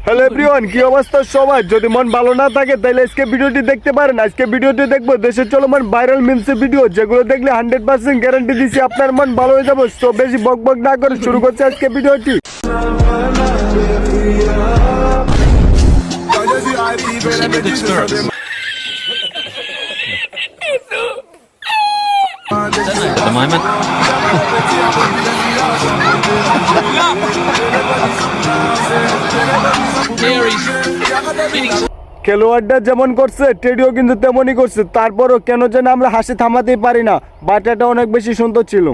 Hello everyone, কি অবস্থা সবার? যদি মন ভালো না থাকে তাহলে আজকে ভিডিওটি দেখতে পারেন। আজকে ভিডিওটি দেখবো দেশের চলমান ভাইরাল মিমসের ভিডিও, যেগুলো দেখলে 100% গ্যারান্টি দিচ্ছি আপনার মন ভালো হয়ে যাবে। তো বেশি বক বক না করে শুরু করছে আজকে ভিডিওটি। খেলোয়াড়রা যেমন করছে টেডিও কিন্তু তেমনই করছে, তারপরও কেন যেন আমরা হাসি থামাতেই পারি না। বাটাটা অনেক বেশি সুন্দর ছিল।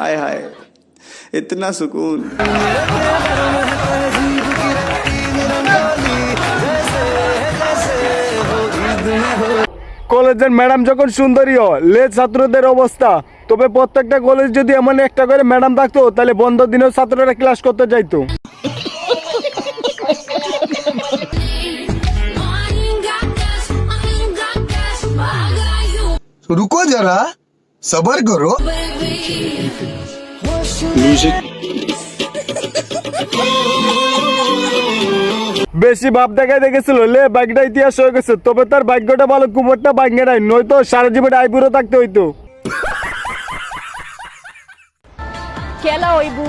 हाय हाय इतना सुकून। কলেজের ম্যাডাম যখন সুন্দরী লে ছাত্রদের অবস্থা। তবে প্রত্যেকটা কলেজ যদি এমন একটা করে ম্যাডাম থাকতো তাহলে বন্ধ দিনেও ছাত্ররা ক্লাস করতে যাইতো। रुको जरा सबर करो। বেশি ভাব দেখায় দেখেছিল লে বাইকটা ইতিহাস হয়ে গেছে। তবে তার ভাগ্যটা ভালো, কুমোরটা ভাঙ্গে নাই, নয়তো সারা জীবন আইবুড়ো থাকতে হইতো। Kela oibu,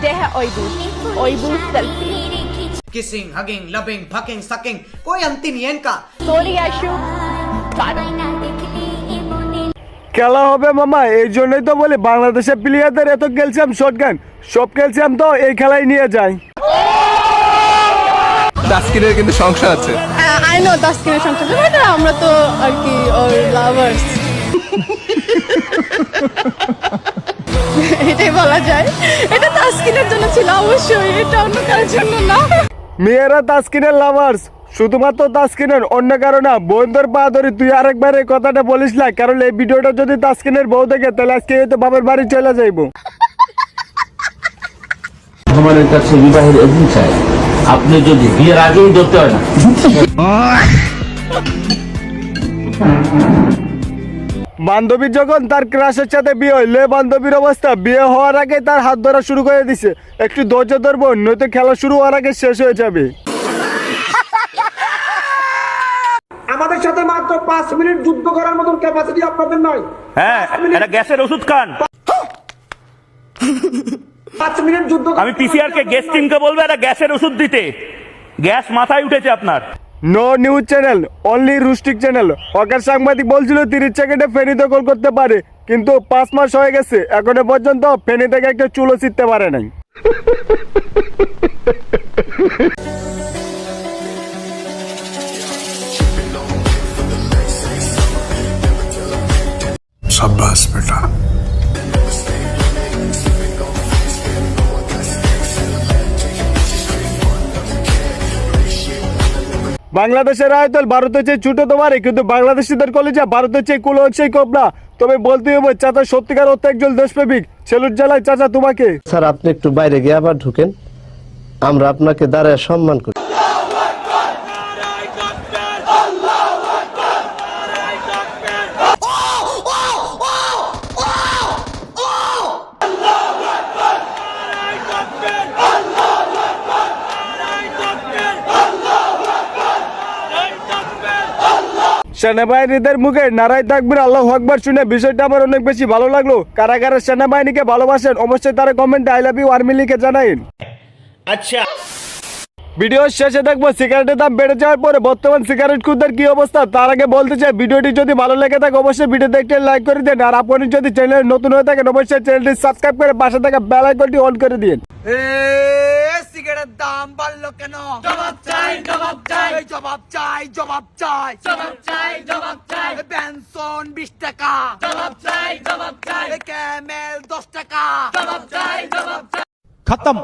deha oibu, oibu selfie. Kissing, hugging, loving, fucking, sucking, कोई अंतिम नहीं है इनका। Sorry Ashu, pardon. খেলা হবে মামা, এই জন্যই তো বলি বাংলাদেশের প্লেয়ারদের এত ক্যালসিয়াম শটগান, সব ক্যালসিয়াম তো এই খেলায় নিয়ে যায়। তাসকিনের কিন্তু সংসার আছে। I know তাসকিনের সংসার আছে, বাট আমরা তো আর কি ওর লাভার্স, এটাই বলা যায়। এটা তাসকিনের জন্য ছিল অবশ্যই, এটা অন্য কারোর জন্য না। মেয়েরা তাসকিনের লাভার্স, শুধুমাত্র তাসকিনের, অন্য কারো না। বন্ধুর পা ধরে তুই আরেকবার এই কথাটা বলিস না, কারণ এই ভিডিওটা যদি তাসকিনের বউ দেখে তাহলে আজকে হয়তো বাবার বাড়ি চলে যাইবো। আমাদের কাছে বিবাহের এজেন্ট চাই, আপনি যদি বিয়ের আগেই ধরতে হয় না। বান্ধবী যখন তার ক্রাশের সাথে বিয়ে হইলে বান্ধবীর অবস্থা বিয়ে হওয়ার আগে তার হাত ধরা শুরু করে দিছে। একটু ধৈর্য ধরবো, নয়তো খেলা শুরু হওয়ার আগে শেষ হয়ে যাবে। আমাদের সাথে মাত্র 5 মিনিট যুদ্ধ করার মতন ক্যাপাসিটি আপনাদের নয়। হ্যাঁ, এটা গ্যাসের ওষুধ খান। 5 মিনিট যুদ্ধ। আমি পিসিআর কে গ্যাস টিমকে বলবো এটা গ্যাসের ওষুধ দিতে। গ্যাস মাথায় উঠেছে আপনার। No news channel, only rustic channel. Hawker সাংবাদিক বলছিল 30 সেকেন্ডে ফেনী দখল করতে পারে, কিন্তু 5 মাস হয়ে গেছে এখনো পর্যন্ত ফেনী থেকে একটা চুলো ছিটতে পারে নাই। शाबाश बेटा। বাংলাদেশের আয়তন ভারতের চেয়ে ছোট তো পারে, কিন্তু বাংলাদেশিদের কলেজে ভারতের চেয়ে কুলো সেই কম না। তবে বলতে হবে চাচা সত্যিকার অর্থে একজন দেশপ্রেমিক। সেলুট জ্বালায় চাচা তোমাকে। স্যার আপনি একটু বাইরে গিয়ে আবার ঢুকেন, আমরা আপনাকে দাঁড়ায় সম্মান করি। সেনাবাহিনীদের মুখে নারায় তাকবীর আল্লাহু আকবার শুনে বিষয়টা আমার অনেক বেশি ভালো লাগলো। কারা কারা সেনাবাহিনীকে ভালোবাসেন অবশ্যই তারা কমেন্টে আই লাভ ইউ আর্মি লিখে জানাইন। আচ্ছা, ভিডিও শেষে দেখবো সিগারেটের দাম বেড়ে যাওয়ার পরে বর্তমান সিগারেট খুদের কি অবস্থা। তার আগে বলতে চাই ভিডিওটি যদি ভালো লেগে থাকে অবশ্যই ভিডিওতে একটা লাইক করে দেন। আর আপনি যদি চ্যানেলে নতুন হয়ে থাকেন অবশ্যই চ্যানেলটি সাবস্ক্রাইব করে পাশে থাকা বেল আইকনটি অন করে দিন। সিগারেটের দাম বাড়লো কেন? জবাব চাই, জবাব চাই, জবাব চাই, জবাব চাই, জবাব চাই, জবাব চাই। পেনশন 20 টাকা, জবাব চাই, জবাব চাই। ক্যামেল 10 টাকা, জবাব চাই, জবাব চাই। খতম।